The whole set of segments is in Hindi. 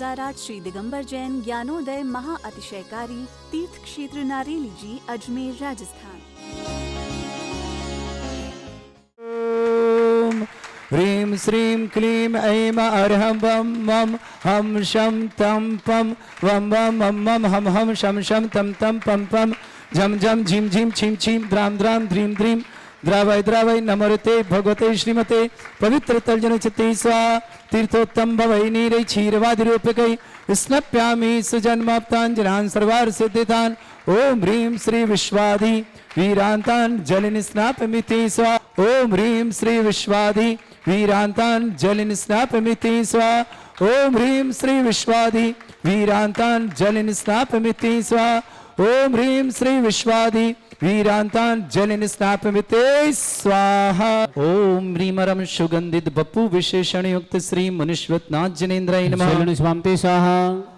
2008 श्री दिगंबर जैन ज्ञानोदय महा अतिशयकारी तीर्थ क्षेत्र नारेली जी, अजमेर, राजस्थान। ह्रीं श्रीं क्लीं ऐं अर्हं वं वं हम शं तं पं वं वं मं मं हम हम शं शं तं तं पं पं झं झं झिं झिं छिं छिं द्रां द्रां द्रीं द्रीं द्रावय द्रावय नमोते भगवते श्रीमते पवित्र तर्जन चित्ते स्वा तीर्थोत्तम भवै नीरै क्षीरवादि रूपकै स्नप्यामि सुजन्माप्ताञ्जनान् सर्वार्थ सिद्धितान्। ओम ह्रीं श्री विश्वाधि वीरान्तान् जलिन स्नापमिति स्वा। ओम ह्रीं श्री विश्वाधि वीरान्तान् जलिन स्नापमिति स्वा। ओम ह्रीं श्री विश्वाधि वीरान्तान् जलिन स्नापमिति स्वा। ओम ह्रीं श्री विश्वाधि वीरांतान जलिन स्नापमिते स्वाहा। ओम ह्रीमरम सुगंधित बपु विशेषण युक्त श्री मनुष्यवतनाथ जनेन्द्राय नमः स्वामी स्वाहा।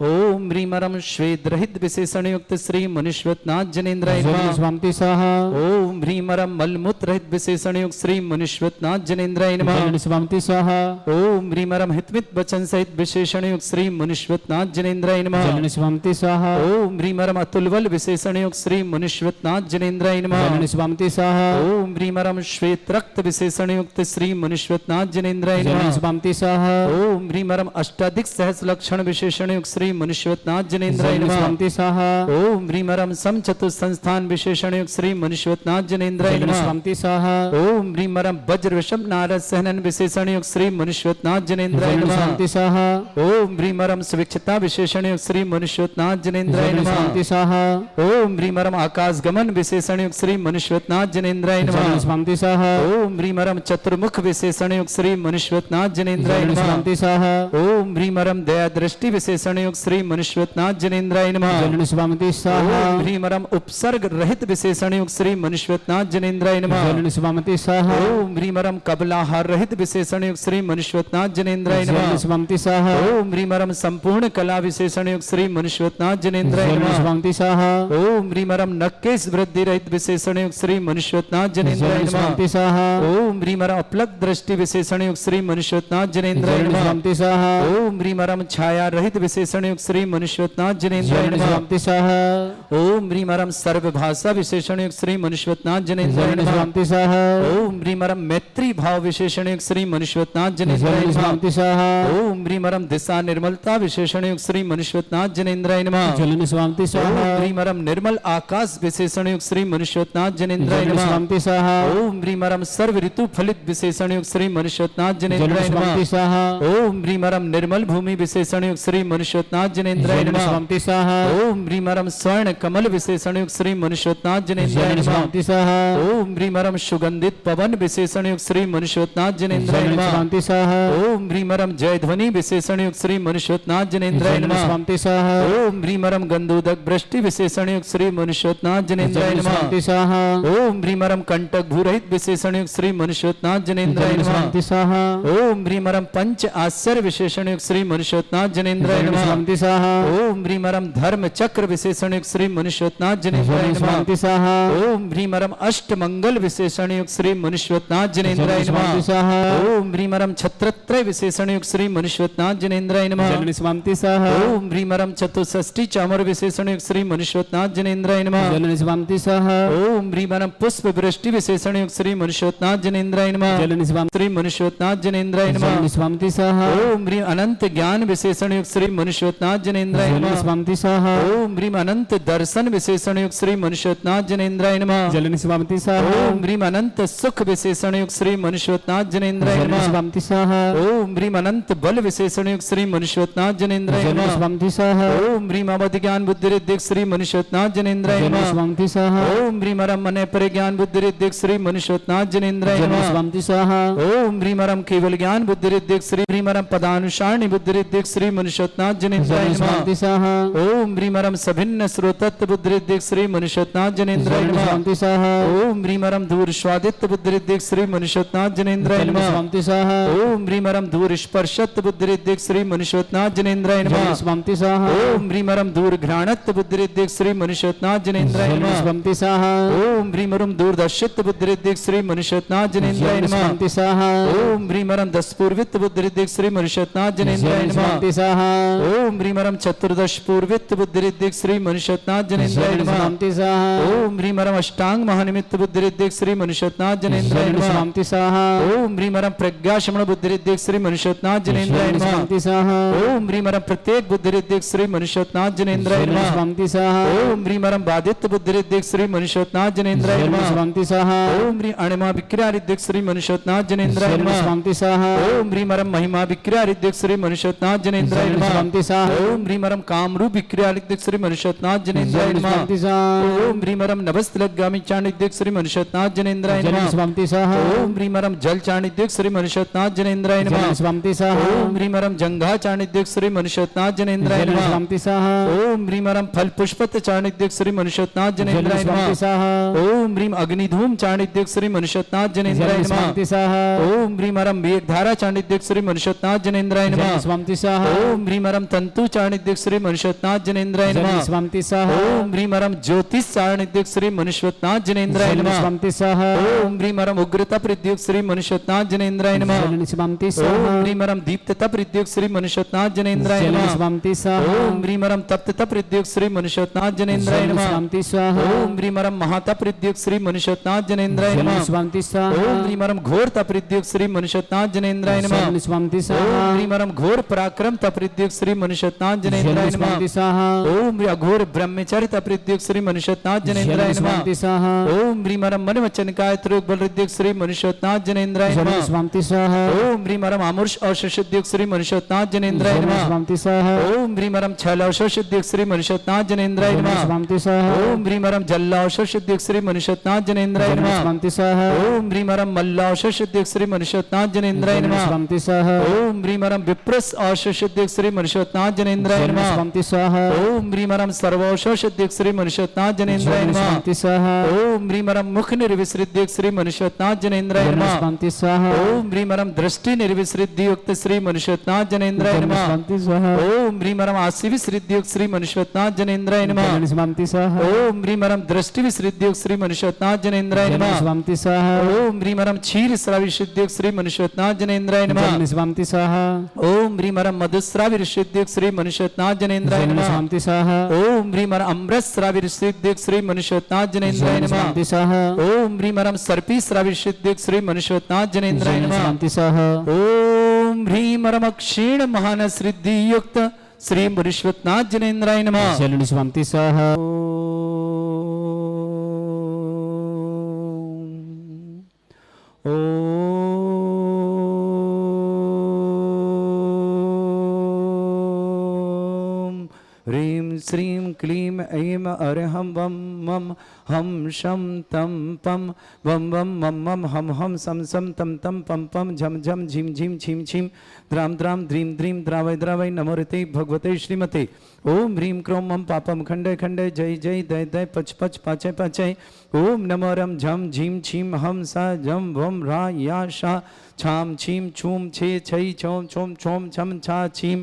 ओम ह्रीमरम श्वेत रहित विशेषण युक्त श्री मनुष्यवतनाथ जनेन्द्राय नमः स्वामी स्वाहा। ओम ह्रीमरम मलमूत्र रहित विशेषण युक्त श्री मनुष्यवतनाथ जनेन्द्राय नमः स्वामी स्वाहा। ओम ह्रीमरम हितमित वचन सहित विशेषण युक्त श्री मनुष्यवतनाथ जनेन्द्राय नमः स्वामी स्वाहा। ओम ह्रीमरम अतुलबल विशेषण युक्त श्री मनुष्यवतनाथ जनेन्द्राय स्वामी स्वाहा। ओम ह्रीमरम श्वेत रक्त विशेषण युक्त श्री मनुष्यवतनाथ जनेन्द्राय स्वामी स्वाहा। ओम ह्रीमरम अष्टाधिक सहस लक्षण विशेषण युक्त श्री मनुष्यवतनाथ जनेन्द्राय स्वामी स्वाहा। ओम ह्रीमरम सम चतुर संस्थान विशेषण युक्त श्री मनुष्यवतनाथ जनेन्द्राय स्वामी स्वाहा। ओम ह्रीमरम वज्र वृषभ नारद सहनन विशेषण युक्त श्री मनुष्यवतनाथ जनेन्द्राय स्वामी स्वाहा। ओम ह्रीमरम स्विच्छता विशेषण युक्त श्री मनुष्यवतनाथ जनेन्द्राय स्वामी स्वाहा। ओम ह्रीमरम आकाश गमन विशेषण युक्त श्री मनुष्यवतनाथ जनेन्द्राय नमः स्वामी स्वाहा। ओम ह्रीमरम चतुर्मुख विशेषण युक्त श्री मनुष्यवतनाथ जनेन्द्राय नमः स्वामी स्वाहा। ओम ह्रीमरम दया दृष्टि विशेषण युक्त श्री मनुष्यवतनाथ जनेन्द्राय नमः स्वामी स्वाहा। ओम ह्रीमरम उपसर्ग रहित विशेषण युक्त श्री मनुष्यवतनाथ जनेन्द्राय नमः स्वामी स्वाहा। ओम ह्रीमरम कबलाहार रहित विशेषण युक्त श्री मनुष्यवतनाथ जनेन्द्राय नमः स्वामी स्वाहा। ओम ह्रीमरम संपूर्ण कला विशेषण युक्त श्री मनुष्यवतनाथ जनेन्द्राय नमः स्वामी स्वाहा। ओम ह्रीमरम नक्केश वृद्धि रहित विशेषण युक्त श्री मनुष्यवतनाथ जनेन्द्राय नमः स्वाहा। ओम ह्रीमरम अपलक दृष्टि विशेषण युक्त श्री मनुष्यवतनाथ जनेन्द्राय नमः स्वाहा। ओम ह्रीमरम छाया रहित विशेषण युक्त श्री मनुष्यवतनाथ जनेन्द्राय नमः स्वाहा। ओम ह्रीमरम सर्वभाषा विशेषण युक्त श्री मनुष्यवतनाथ जनेन्द्राय नमः स्वाहा। ओम ह्रीमरम मैत्री भाव विशेषण युक्त श्री मनुष्यवतनाथ जनेन्द्राय नमः स्वाहा। ओम ह्रीमरम दिशा निर्मलता विशेषण युक्त श्री मनुष्यवतनाथ जनेन्द्राय नमः स्वामी स्वाहा। ओम ह्रीमरम निर्मल आकाश विशेषण युक्त श्री मनुष्यवतनाथ जनेन्द्राय नमः स्वामी स्वाहा। ओम ह्रीमरम सर्व ऋतु फलित विशेषण युक्त श्री मनुष्यवतनाथ जनेन्द्राय नमः स्वाहा। ओम ह्रीमरम निर्मल भूमि विशेषण युक्त श्री मनुष्यवतनाथ जनेन्द्राय नमः स्वामी स्वाहा। ओम ह्रीमरम स्वर्ण कमल विशेषण युक्त श्री मनुष्यवतनाथ जनेन्द्राय नमः स्वामी स्वाहा। ओम ह्रीमरम सुगंधित पवन विशेषण युक्त श्री मनुष्यवतनाथ जनेन्द्राय नमः स्वामी स्वाहा। ओम ह्रीमरम जय ध्वनि विशेषण युक्त श्री मनुष्यवतनाथ जनेन्द्राय नमः स्वामी स्वाहा। ओम ह्रीमरम गंधोदक वृष्टि विशेषण युक्त श्री मनुष्यवतनाथ जनेन्द्राय नमः स्वाहा। ओम ह्रीमरम कंटक भूरहित विशेषण युक्त श्री मनुष्यवतनाथ जनेन्द्राय नमः स्वाहा। ओम ह्रीमरम पंच आश्चर्य विशेषण युक्त श्री मनुष्यवतनाथ जनेन्द्राय नमः स्वाहा। ओम ह्रीमरम धर्म चक्र विशेषण युक्त श्री मनुष्यवतनाथ जनेन्द्राय नमः स्वाहा। ओम ह्रीमरम अष्ट मंगल विशेषण युक्त श्री मनुष्यवतनाथ जनेन्द्राय नमः स्वाहा। ओम ह्रीमरम छत्रत्रय विशेषण युक्त श्री मनुष्यवतनाथ जनेन्द्राय नमः स्वामी स्वाहा। ओम ह्रीमरम चतुष्षष्टि चामर विशेषण युक्त श्री मनुष्यवतनाथ जनेन्द्राय नमः स्वामी स्वाहा। ओम ह्रीमरम पुष्प वृष्टि विशेषण युक्त श्री मनुष्यवतनाथ जनेन्द्राय नमः श्री मनुष्यवतनाथ जनेन्द्राय नमः स्वामी स्वाहा। ओम ह्रीम अनंत ज्ञान विशेषण युक्त श्री मनुष्यवतनाथ जनेन्द्राय नमः स्वामी स्वाहा। ओम ह्रीम अनंत दर्शन विशेषण युक्त श्री मनुष्यवतनाथ जनेन्द्राय नमः स्वामी स्वाहा। ओम ह्रीम अनंत सुख विशेषण युक्त श्री मनुष्यवतनाथ जनेन्द्राय नमः स्वामी स्वाहा। ओम ह्रीम अनंत बल विशेषण युक्त श्री मनुष्यवतनाथ जनेन्द्राय नमः स्वामी स्वाहा। ओम ह्रीम अवधि ज्ञान बुद्धि रिद्धि श्री मनुष्यवतनाथ जनेन्द्राय नमः स्वामी स्वाहा। ओम ह्रीमरम मन परिज्ञान बुद्धि रिद्धि श्री मनुष्यवतनाथ जनेन्द्राय नमः स्वामी स्वाहा। ओम ह्रीमरम केवल ज्ञान बुद्धि रिद्धि श्री ह्रीमरम पदानुसारिणी बुद्धि रिद्धि श्री मनुष्यवतनाथ जनेन्द्राय नमः स्वामी स्वाहा। ओम ह्रीमरम सभिन्न स्रोतत्व बुद्धि रिद्धि श्री मनुष्यवतनाथ जनेन्द्राय नमः स्वामी स्वाहा। ओम ह्रीमरम दूर स्वादित्य बुद्धि रिद्धि श्री मनुष्यवतनाथ जनेन्द्राय नमः स्वामी स्वाहा। ओम ह्रीमरम ह्रीमरम धूर स्पर्शत बुद्धिरिद्दिक श्री मनुष्योत्नाथ जनेन्द्राय जल नमः स्वंति स्वाहा ओम ह्रीमरम धूर घ्राणत बुद्धिरिद्दिक श्री मनुष्योत्नाथ जनेन्द्राय जल नमः स्वंति स्वाहा ओम ह्रीमरम धूर दर्शित बुद्धिरिद्दिक श्री मनुष्योत्नाथ जनेन्द्राय जल नमः स्वंति स्वाहा ओम ह्रीमरम दस्पूर्वित बुद्धिरिद्दिक श्री मनुष्योत्नाथ जनेन्द्राय जल नमः स्वंति स्वाहा ओम ह्रीमरम चतुर्दश पूर्वित बुद्धिरिद्दिक श्री मनुष्योत्नाथ जनेन्द्राय जल नमः स्वंति स्वाहा ओम ह्रीमरम अष्टांग महानिमित्त बुद्धिरिद्दिक श्री मनुष्योत्नाथ जनेन्द्राय जल नमः स्वंति स्वाहा ओम ह्रीमरम प्रज्ञाशमण बुद्धिरिद्दिक श्री मनुष्योत्नाथ जनेन्द्राय जल नमः स्वंति स्वाहा ओम ह्रीमरम प्रत्येक बुद्धिरिद्दिक श्री मनुष्योत्नाथ जनेन्द्राय जल नमः स्वंति स्वाहा ओम ह्रीमरम बाधित बुद्धिरिद्दिक श्री मनुष्योत्नाथ जनेन्द्राय जल नमः स्वंति स्वाहा ओम ह्री अणिमा विक्रियारिद्दिक श्री मनुष्योत्नाथ जनेन्द्राय जल नमः स्वंति स्वाहा ओम ह्रीमरम महिमा विक्रियारिद्दिक श्री मनुष्योत्नाथ जनेन्द्राय जल नमः स्वंति स्वाहा ओम ह्रीमरम कामरूप विक्रियारिद्दिक श्री मनुष्योत्नाथ जनेन्द्राय जल नमः स्वंति स्वाहा ओम ह्रीमरम नभस्तलगामी चाणिद्यक श्री मनुष्योत्नाथ जनेन्द्राय जल नमः स्वंति स्वाहा ओम ह्रीमरम जल चाणिद्यक श्री मनुष्योत्नाथ जनेन्द्राय जल नमः स्वंति स्वाहा ओम ह्रीमरम जंघा चाणिद्यक श्री मनुष्योत्नाथ जनेन्द्राय जल नमः स्वंति स्वाहा ओम ह्रीमरम फल पुष्पत चाणिद्यक श्री मनुष्योत्नाथ जल जनेन्द्राय स्वंति नमः स्वाहा ओम ह्रीम अग्निधूम चाणिद्यक श्री मनुष्योत्नाथ जनेन्द्राय जल नमः स्वंति स्वाहा ओम ह्रीमरम मेघधारा चाणिद्यक श्री मनुष्योत्नाथ जनेन्द्राय जल नमः स्वंति स्वाहा ओम ह्रीमरम तंतु चाणिद्यक श्री मनुष्योत्नाथ जनेन्द्राय जल नमः स्वंति स्वाहा ओम ह्रीमरम ज्योतिष चाणिद्यक श्री मनुष्योत्नाथ जनेन्द्राय जल नमः स्वंति स्वाहा ओम ह्रीमरम उग्रता प्रद्युक्त श्री मनुष्योत्नाथ जनेन्द्राय नमः जल स्वंति स्वाहा ओम ह्रीमरम दीप्तता प्रद्युक्त श्री मनुष्योत्नाथ जनेन्द्राय जल नमः स्वंति स्वाहा ओम ह्रीमरम तप्तता प्रद्युक्त श्री मनुष्योत्नाथ जनेन्द्राय जल नमः स्वंति स्वाहा ओम ह्रीमरम महाता प्रद्युक्त श्री मनुष्योत्नाथ जनेन्द्राय जल नमः स्वंति स्वाहा ओम ह्रीमरम घोर प्रद्युक्त श्री मनुष्योत्नाथ जनेन्द्राय नमः जल स्वंति ओम स्वाहा ह्रीमरम घोर पराक्रम प्रद्युक्त श्री मनुष्योत्नाथ जनेन्द्राय जल नमः स्वंति स्वाहा ओम अघोर ब्रह्मचर्य प्रद्युक्त श्री मनुष्योत्नाथ जनेन्द्राय जल नमः स्वंति स्वाहा ओम ह्रीमरम मन वचन काय त्रुक बलरुद्युक्त श्री मनुष्योत्नाथ जनेन्द्राय जल नमः स्वंति स्वाहा ओम ह्रीमरम आमुष औषधयुक्त श्री मनुष्योत्नाथ जनेन्द्राय जल नमः स्वंति स्वाहा ओम ह्रीमरम छल औषधयुक्त श्री मनुष्योत्नाथ जनेन्द्राय जल नमः स्वंति स्वाहा ओम ह्रीमरम जल औषधयुक्त श्री मनुष्योत्नाथ जनेन्द्राय जल नमः स्वंति स्वाहा ओम ह्रीमरम मल्ल औषधयुक्त श्री मनुष्योत्नाथ जनेन्द्राय जल नमः स्वंति स्वाहा ओम ह्रीमरम विप्रस औषधयुक्त श्री मनुष्योत्नाथ जनेन्द्राय जल नमः स्वंति स्वाहा ओम ह्रीमरम सर्वौषधयुक्त श्री मनुष्योत्नाथ जनेन्द्राय जल नमः स्वंति स्वाहा ओम ह्रीमरम मुख निर्विसृद्युक्त श्री मनुष्योत्नाथ जनेन्द्राय जल नमः स्वंति स्वाहा ओम ह्रीमरम दृष्टि निर्विसृद्युक्त श्री मनुष्योत्नाथ जनेन्द्राय जल नमः स्वंति स्वाहा ओम ह्रीमरम आसि विसृद्युक्त श्री मनुष्योत्नाथ जनेन्द्राय नमः जल स्वंति स्वाहा ओम ह्रीमरम दृष्टि विसृद्युक्त श्री मनुष्योत्नाथ जनेन्द्राय जल नमः स्वंति स्वाहा ओम ह्रीमरम क्षीर श्राविशुद्युक्त श्री मनुष्योत्नाथ जनेन्द्राय नमः जल स्वंति स्वाहा ओम ह्रीमरम मधुस्राविशुद्युक्त श्री मनुष्योत्नाथ जनेन्द्राय जल नमः स्वंति स्वाहा ओम ह्रीमरम अमृत श्राविशुद्युक्त श्री मनुष्योत्नाथ जनेन्द्राय जल नमः स्वंति स्वाहा ओम ह्रीमरम सर्पी श्राविशुद्युक्त श्री मनुष्योत्नाथ जनेन्द्राय जल नमः स्वंति स्वाहा ओम ह्रीमरम क्षीण महान श्रीयुक्त श्री मनुष्योत्नाथ जनेन्द्राय नमः जल स्वंति स्वाहा ओम ह्रीं श्रीं क्लीं ऐं अरहं वं मं हम शं तं पं वं वं मं मं हम हम सं सं तं तं पं पं झं झं झिं झिं छिं छिं द्रां द्रां द्रीं द्रीं द्रावय द्रावय नमोरते भगवते श्रीमते ओम ह्रीं क्रों मं पापं खंडे खंडे जय जय दय दय पच पच पाचय पाचय ओम नमो रम झं झीं छीं हम सा जं वं रा या शा छाम छीं छूम छे छै छौं छौं छौं छम छा छीं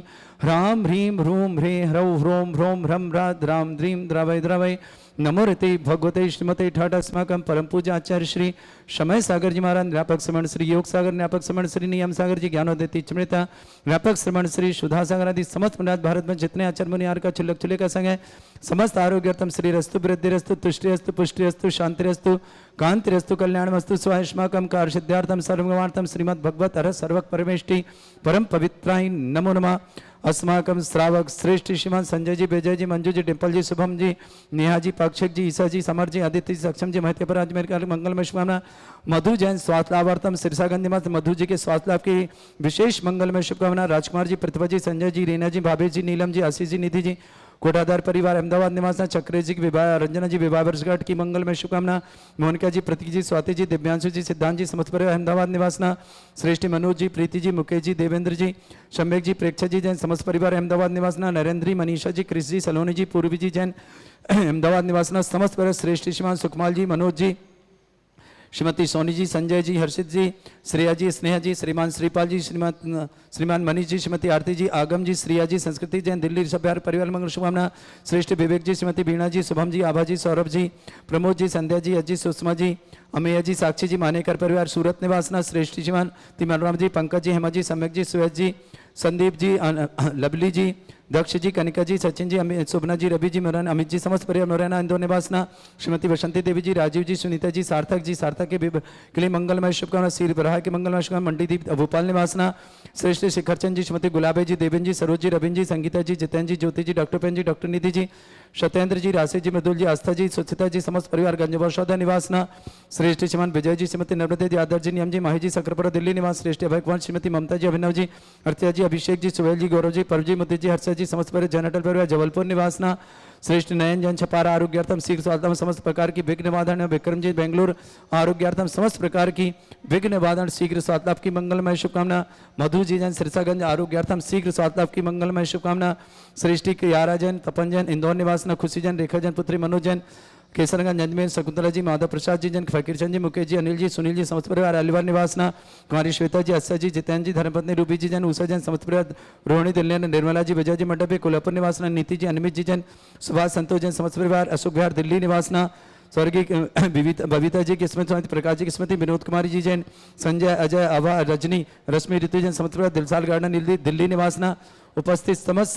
ह्रां ह्रीं ह्रूं ह्रे ह्रौं ह्रों ह्रों ह्रं ह्रा द्रां द्रीं द्रावय द्रावय नमोरते भगवते श्रीमते ठाट अस्माकं परम पूजा आचार्य श्री समय सागर जी महाराज व्यापक श्रमण श्री योग सागर व्यापक श्रमण श्री नियम सागर जी ज्ञानोदय चिमृता व्यापक श्रमण श्री सुधा सागर आदि समस्त महाराज भारत में जितने आचार्य मुनि आर का चुल्लक चुले का संग है समस्त आरोग्यर्थम श्री रस्तु वृद्धिरस्तु तुष्टिरस्तु पुष्टिरस्तु शांतिरस्तु कांतिरस्तु कल्याणमस्तु स्वाश्माकं कार्सिद्धार्थम सर्वगमार्थम श्रीमद् भगवत हर सर्वक परमेष्टि परम पवित्राय नमो नमः अस्माकं श्रावक श्रेष्ठ श्रीमान संजय जी, विजय जी, मंजू जी, डिम्पल जी, शुभम जी, नेहा जी, पाक्षिक जी, ईसा जी, समर जी, आदित्य जी, सक्षम जी, महत्व आज मेरे मंगलमय शुभकामना मधु जैन स्वास्थ्य लाभार्थम सिरसागंज मत मधु जी के स्वास्थ्य लाभ की विशेष मंगलमय शुभकामना राजकुमार जी, प्रतिभा जी, संजय जी, रीना जी, भाभी जी, नीलम जी, आशीष जी, निधि जी, कोटाधार परिवार अहमदाबाद निवास चक्रे जी की विवाह, रंजना जी विवाह वर्षगांठ की मंगलमय शुभकामना मोनिका जी, प्रतीक जी, स्वाति जी, दिव्यांशु जी, सिद्धांत जी, समस्त परिवार अहमदाबाद निवासना श्रेष्ठी मनोज जी, प्रीति जी, मुकेश जी, देवेंद्र जी, शंबेक जी, प्रेक्षा जी जैन समस्त परिवार अहमदाबाद निवासना नरेंद्र जी, मनीषा जी, क्रिश जी, सलोनी जी, पूर्वी जी जैन अहमदाबाद निवासना समस्त परिवार श्रेष्ठी श्रीमान सुखमाल जी, मनोज जी, श्रीमती सोनी जी, संजय जी, हर्षित जी, श्रेया जी, स्नेहा जी, श्रीमान श्रीपाल जी, श्रीमान मनीष जी, श्रीमती आरती जी, आगम जी, श्रिया जी, संस्कृति जैन, दिल्ली ऋषभ बिहार परिवार मंगल शुभकामना। श्रेष्ठ विवेक जी, श्रीमती बीणा जी, शुभम जी, आभा जी, सौरभ जी, प्रमोद जी, संध्या जी, अजी, सुषमा जी, अमेय जी, साक्षी जी, मानेकर परिवार सूरत निवासना, श्रेष्ठ श्रीमान तिमनराम जी, पंकज जी, हेमा जी, सम्यक जी, सुयज जी, संदीप जी, लवली जी, दक्ष जी, कनिका जी, सचिन जी, अमित, सुबना जी, रवि जी, मुरैना, अमित जी, समस्त परिवार मुरैना इंदौर निवासना, श्रीमती बसंती देवी जी, राजीव जी, सुनीता जी, सार्थक के लिए मंगलमय शुभकामना। श्री बराह के मंगलमय शुभकामना। मंडीदीप भोपाल निवासना, श्रेष्ठ शिखरचंद जी, श्रीमती गुलाबे जी, देवेन जी, सरोज जी, रविन जी, संगीता जी, जितेंद्र जी, ज्योति जी, डॉक्टर पेन जी, डॉक्टर निधि जी, सत्येंद्र जी, राशि जी, मृदुल जी, आस्था जी, सुचिता जी, समस्त परिवार गंजवर्षौदा निवासना, श्रेष्ठ श्रीमान विजय जी, श्रीमती नर्मदे जी, आदर्श जी, नियम जी, माही जी, सकरपुरा दिल्ली निवास, श्रेष्ठ अभय कुमार, श्रीमती ममता जी, अभिनव जी, अर्तिया जी, अभिषेक जी, सुहेल जी, गौरव जी, परव जी, मुद्दे जी, हर्षा जी, समस्त परिवार जनटल परिवार जबलपुर निवासना, श्रेष्ठ नयन जन छपारा आरोग्यार्थम शीघ्र स्वास्थ्य समस्त प्रकार की विघ्न वाधन। विक्रम जी, बेंगलुरु आरोग्यार्थम समस्त प्रकार की विघ्न वाधन शीघ्र स्वास्थ्य की मंगलमय शुभकामना। मधु जी जैन सिरसागंज आरोग्यार्थम शीघ्र स्वास्थ्य की मंगलमय शुभकामना। सृष्टि के यारा जैन, तपन जैन, इंदौर निवासना, खुशी जैन, रेखा जैन, पुत्री मनोज जैन, केसरगंज अजमेर, शकुंतला जी, माधव प्रसाद जी जैन, फकीर चंद जी, मुकेश जी, अनिल जी, सुनील जी, समस्त परिवार अलीवार निवासना, कुमारी श्वेता जी, अस्सा जी, जितेंद्र जी, धर्मपत्नी रूबी जी जैन, उषा जैन, समस्त परिवार रोहिणी दिल्ली, निर्मला जी, विजय जी, मंडपे कोल्हापुर निवासना, नीति जी, अनिमित जी जैन, सुभाष संतोष जैन, समस्त परिवार अशोक बिहार दिल्ली निवासना, स्वर्गीय बबीता जी की स्मृति, प्रकाश जी की स्मृति, विनोद कुमारी जी जैन, संजय, अजय, अभा, रजनी, रश्मि, ऋतु जैन, समस्त परिवार दिलसाल गार्डन दिल्ली निवासना। उपस्थित समस्त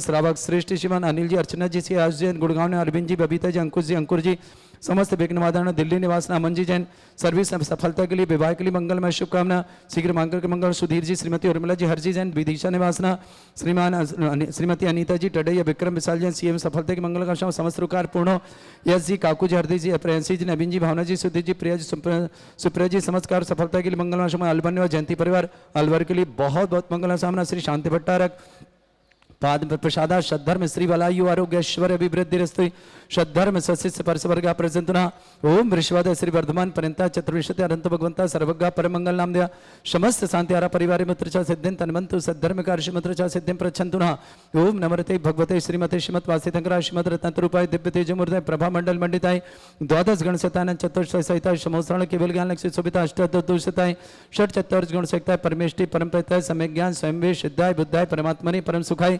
श्रावक श्रेष्ठ श्रीमान अनिल जी, अर्चना जी, सी आश जैन, गुड़गांव ने अरविंद जी, बबीता जी, अंकुश जी, अंकुर जी, समस्त विघ्नवादन दिल्ली निवासना, अमन जी जैन, सर्विस सफलता के लिए, विवाह के लिए मंगलमय शुभकामना। शीघ्र मांगल के मंगल। सुधीर जी, श्रीमती उर्मिला जी, हरजी जैन, विदिशा निवासना, श्रीमती अनीता जी, टडैया, विक्रम विशाल जैन, सीएम सफलता की मंगल कामना। समस्त रुकार पूर्ण हो। यश जी, काकू जी, हरदी जी, प्रेंसी जी, नवीन जी, भावना जी, सुधीर जी, प्रिया जी, सुप्रिया जी, समस्त कार्य सफलता के लिए मंगलमय शुभ। अलबन और जयंती परिवार अलवर के लिए बहुत बहुत मंगल कामना। श्री शांति भट्टारक पाद प्रसादा सद्धर्म श्री वलायु आरोग्य ऐश्वर्य अभिवृद्धि रस्तु सद्धर्म सशिष्य परसवर्गा प्रजंतुना ओम वृषवाद श्री वर्धमान पर्यंता चतुर्विशति अनंत भगवंता सर्वज्ञ परमंगल नाम दिया समस्त शांति आरा परिवार मित्र च सिद्धिं तन्वन्तु सद्धर्म कार्य मित्र च सिद्धिं प्रच्छन्तुना ओम नमरते भगवते श्रीमते श्रीमत् वासितंकरा श्रीमद् रत्नरूपाय दिव्य तेजमूर्ते प्रभा मंडल मंडिताय द्वादश गण शतान चतुर्थ सहिताय समोसरण केवल ज्ञान लक्ष्य शोभिता अष्टदुषताय षट चतुर्थ गुण सकताय परमेष्टि परम प्रत्यय सम्यक ज्ञान स्वयं वे सिद्धाय बुद्धाय परमात्मने परम सुखाय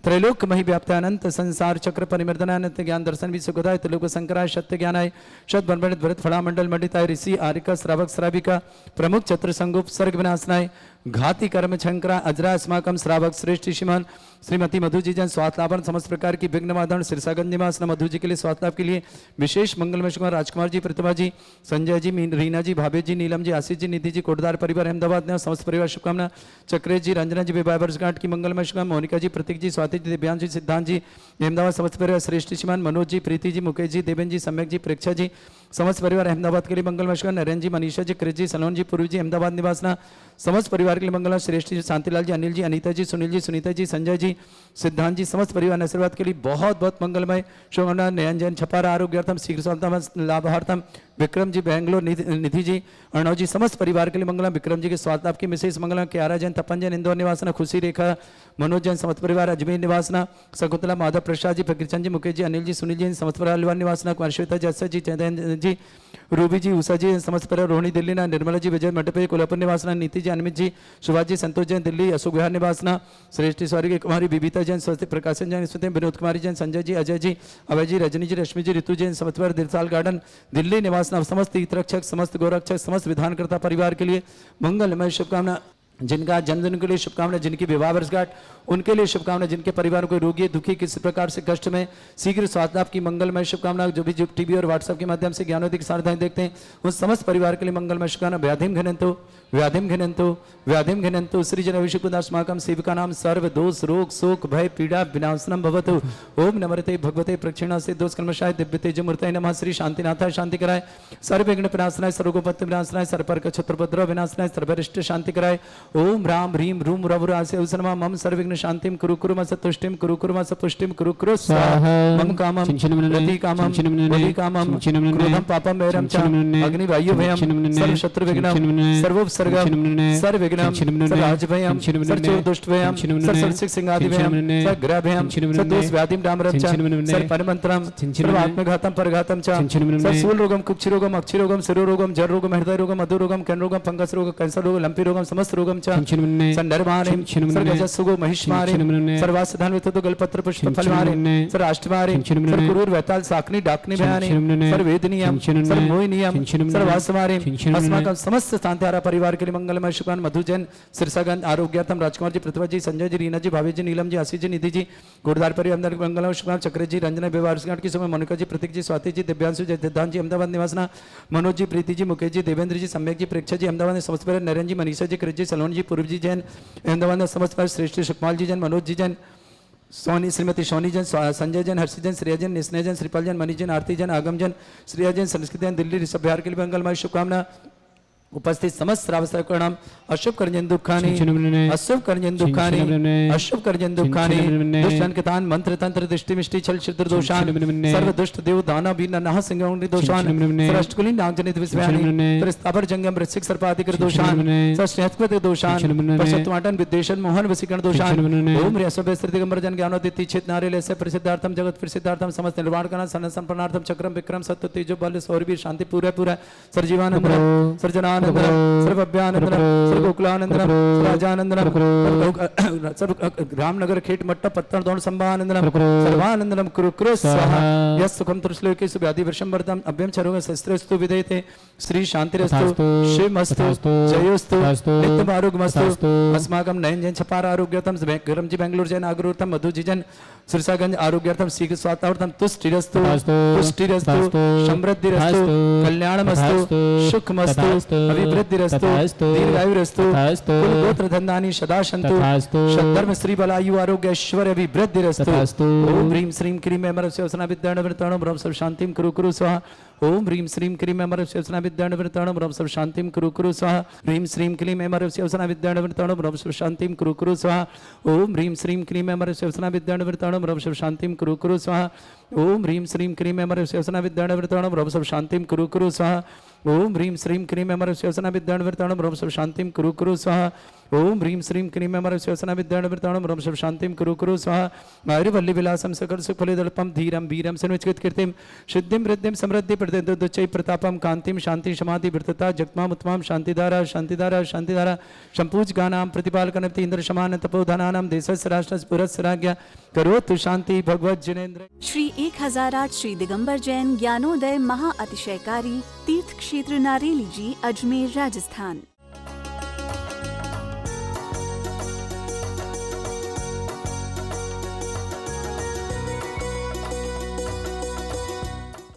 त्रैलोक मही व्याप्त अनंत संसार चक्र परिमर्दना अनंत ज्ञान दर्शन भी सुखदाय त्रिलोक संकराय सत्य ज्ञानाय शत बनबंडित भरत फड़ा मंडल मंडिताय ऋषि आरिका श्रावक श्राविका प्रमुख चतुर संगुप सर्ग विनाशनाय घाती कर्म शंकरा अजरा अस्माकम श्रावक श्रेष्ठ श्रीमान श्रीमती मधु जी जन स्वास्थ्य लाभन समस्त प्रकार की विघ्न वाधन सिरसागंज निवास मधु जी के लिए स्वास्थ्य लाभ के लिए विशेष मंगलमय कुमार राजकुमार जी प्रतिभा जी संजय जी रीना जी भाभी जी नीलम जी आशीष जी निधि जी कोटदार परिवार अहमदाबाद ने समस्त परिवार शुभकामना चक्रेश जी रंजना जी विवाह वर्षगांठ की मंगलमय शुभकामना मोनिका जी प्रतीक जी स्वाति जी दिव्यांश जी सिद्धांत जी अहमदाबाद समस्त परिवार श्रेष्ठ श्रीमान मनोज जी प्रीति जी मुकेश जी देवेन जी सम्यक जी प्रेक्षा जी समस्त परिवार अहमदाबाद के लिए मंगलमय शुभकामना नरेंद्र जी मनीषा जी क्रिश जी सलोन जी पूर्वी जी अहमदाबाद निवासना समस्त परिवार के लिए मंगल श्रेष्ठ जी शांतिलाल जी अनिल जी अनीता जी सुनील जी सुनीता जी संजय जी सिद्धांत जी समस्त परिवार आशीर्वाद के लिए बहुत बहुत मंगलमय शुभकामना नयन जैन छपारा आरोग्यार्थम शीघ्र स्वास्थ्य लाभार्थम विक्रम जी बेंगलोर निधि जी अर्णव जी समस्त परिवार के लिए मंगलम विक्रम जी के स्वास्थ्य लाभ की विशेष मंगलम क्यारा जैन तपन जैन इंदौर निवासना खुशी रेखा मनोज जैन समस्त परिवार अजमेर निवासना शकुंतला माधव प्रसाद जी फकीरचंद जी मुकेश जी अनिल जी सुनील जी समस्त परिवार अलवर निवासना कुमार श्वेता जी अस्सा जी चंदन जी रूबी जी उषा जी समस्त परिवार रोहिणी दिल्ली ना निर्मला जी विजय मंडपे कोल्हापुर निवासना नीति जी अनिमित जी सुभाष जी संतोष जैन दिल्ली अशोक विहार निवासना श्रेष्ठ स्वर्गीय कुमारी बिबिता जैन स्वस्ति प्रकाशन जैन स्मृति विनोद कुमारी जैन संजय जी अजय जी अभय जी रजनी जी रश्मि जी ऋतु जैन समस्त परिवार दिलसाल गार्डन दिल्ली निवासना समस्त हितरक्षक समस्त गौरक्षक समस्त विधानकर्ता परिवार के लिए मंगलमय शुभकामना जिनका जन्मदिन के लिए शुभकामना जिनकी विवाह वर्षगांठ उनके लिए शुभकामना जिनके परिवार को रोगी दुखी किसी प्रकार से कष्ट में शीघ्र स्वास्थ्य लाभ की मंगलमय शुभकामना जो भी टीवी और व्हाट्सएप के माध्यम से ज्ञानोदिक सारधाएं देखते हैं उन समस्त परिवार के लिए मंगलमय शुभकामना व्याधिम घिनंतु सृजन अभिषेकदास्माकं सेविका नाम सर्व दोष रोग शोक भय पीड़ा विनाशनम भवतु ओम नमरते भगवते प्रक्षिणा से दोष कर्मशाय दिव्य तेजमूर्तये नमः श्री शांतिनाथाय शांति कराय सर्व विघ्न विनाशनाय सर्वगोपत्य विनाशनाय सर्वपर्क छत्रपद्र विनाशनाय सर्वरिष्ट शांति कराय ओम राम ह्रीम रूम रवुरासे उसनमा मम सर्वविघ्न शांतिम कुरु कुरु मस तुष्टिम कुरु कुरु मस पुष्टिम कुरु कुरु स्वाहा मम कामम रति कामम बुद्धि कामम क्रोधम पापम वैरम च अग्नि वायु भयम सर्व शत्रु विघ्नम सर्वोप सर्गम छिन्नमने सर्वविघ्नं छिन्नमने सर्वराजभयं छिन्नमने सर्वदुष्टभयं छिन्नमने सर्वसिंहादिभयं छिन्नमने सर्वग्रहभयं छिन्नमने सर्वदोषव्याधिं डामरं च छिन्नमने सर्वपरमन्त्रं छिन्नमने सर्वात्मघातं परघातं च छिन्नमने सर्वशूलरोगं कुक्षिरोगं अक्षिरोगं शिरोरोगं जररोगं हृदयरोगं मधुरोगं कैंसरोगं फंगसरोगं कैंसररोगं लंपीरोगं समस्तरोगं च छिन्नमने संदर्भानिं छिन्नमने सर्वजस्सुगो महिष्मारिं छिन्नमने सर्वासधानविततो गलपत्र पुष्पफलमारिं छिन्नमने सर्वाष्टमारिं छिन्नमने सर्वकुरूर वेताल साकनी डाकनी भयानि छिन्नमने सर्ववेदनीयं छिन्नमने सर्वमोहिनीयं छिन्नमने सर्वासमारिं छिन्नमने अस्माकं समस्त शांतिहारा परिवार के लिए मंगलमय शुभकामनाएं मधु जैन सिरसागंज आरोग्यार्थम राजकुमार जी प्रतिभा जी संजय जी रीना जी भाभी जी नीलम जी आशीष जी निधि जी गोरदार परिवार मंगलमय शुभकामनाएं चक्र जी रंजना विवाह वर्षगांठ की समय मोनिका जी प्रतीक जी स्वाति जी दिव्यांशु जी सिद्धांत जी अहमदाबाद निवासना मनोज जी प्रीति जी मुकेश जी देवेंद्र जी सम्यक जी प्रेक्षा जी अहमदाबाद ने समस्त परिवार नरेंद्र जी मनीषा जी कृत जी सलोन जी पूर्व जी जैन अहमदाबाद ने समस्त परिवार श्रेष्ठ सुकमाल जी जैन मनोज जी जैन सोनी श्रीमती सोनी जैन संजय जैन हर्षि जैन श्रेया जैन निस्नेह जैन श्रीपाल जैन मनीष जैन आरती जैन आगम जैन श्रेया जैन संस्कृत जैन दिल्ली ऋषभ बिहार के लिए मंगलमय शुभकामना उपस्थित समस्त श्रावस्ता को नाम अशुभ कर्जन दुखानी अशुभ कर्जन दुखानी अशुभ कर्जन दुखानी दुष्टन के तान मंत्र तंत्र दृष्टि मिष्टि छल छिद्र दोषान सर्व दुष्ट देव दाना बीन नह सिंह दोषान सरष्टकुली नागजनित विस्व्यानि प्रस्तावर जंगम वृश्चिक सर्पाधिकर दोषान सश्रेष्ठवत दोषान पशुत्वाटन विद्वेषण मोहन वसीकरण दोषान ओम ऋषभ स्त्री दिगंबर जन ज्ञानोदिति चित नारेले से प्रसिद्धार्थम जगत प्रसिद्धार्थम समस्त निर्वाण करना सन संपन्नार्थम चक्रम विक्रम सत्य तेजो बल सौरभीर शांति पूरा पूरा सर्जीवानंद सर्जना सर्वभ्यानंदनम सर्वकुलानंदनम राजानंदनम रामनगर खेट मट्टा पत्तन दौड़ संभानंदनम सर्वानंदनम कुरु कुरु स्वाहा यस सुखम त्रिश्लोके सुव्याधि वर्षमवर्तम अभ्यम चरोग शस्त्रस्तु विधेयते श्री शांतिरस्तु शिवमस्तु जयोस्तु नित्यम आरोग्यमस्तु अस्माकं नयन जैन छपार आरोग्यतम गरम जी बेंगलुरु जैन आगुरुतम मधु जी जैन सिरसागंज आरोग्यर्थम शीघ्र स्वास्थ्यार्थम तुष्टिरस्तु पुष्टिरस्तु समृद्धिरस्तु कल्याणमस्तु सुखमस्तु अभिवृद्धिरस्तु दीर्घायुरस्तु कुल गोत्र धन्दानि सदा सन्तु सद्धर्म श्री बलायु आरोग्य ऐश्वर्य अभिवृद्धिरस्तु ओम ह्रीं श्रीं क्रीं अमरस्य वसना विद्याण वृताणो ब्रह्म सब शांतिं कुरु कुरु स्वाहा ओम ह्रीं श्रीं क्रीं अमरस्य वसना विद्याण वृताणो ब्रह्म सब शांतिं कुरु कुरु स्वाहा ह्रीं श्रीं क्लीं अमरस्य वसना विद्याण वृताणो ब्रह्म सब शांतिं कुरु कुरु स्वाहा ओम ह्रीं श्रीं क्लीं अमरस्य वसना विद्याण वृताणो ब्रह्म सब शांतिं कुरु कुरु स्वाहा ओम ह्रीं श्रीं क्लीं अमरस्य वसना विद्याण वृताणो ब्रह्म सब शांतिं कुरु कुरु स्वाहा ओम ह्रीं श्रीं क्लीं अमरस्य वसना विद्याण वृताणो ब्रह्म सब शांतिं कुरु कुरु स्वाहा ओम ह्रीं श्रीं क्लीं अमरस्य वसना विद्याण वृताणो ब्रह्म सब शांतिं कुरु कुरु स्वाहा आयुर्वल्ली विलासम सकल सुफलिदल्पम धीरम वीरम सनुचित कीर्तिम सिद्धिं वृद्धिं समृद्धि प्रत्यय प्रतापम कांतिम शांति समाधि वृतता जगमाम उत्तमाम शांतिधारा शांतिधारा शांतिधारा संपूज गानाम प्रतिपालकनपति इंद्र समान तपोधनानाम देशस्य राष्ट्रस्य पुरस्य राज्ञा करोतु शांति भगवत जिनेन्द्र। श्री 1008 श्री दिगंबर जैन ज्ञानोदय महा अतिशयकारी तीर्थ क्षेत्र नारेली जी अजमेर राजस्थान।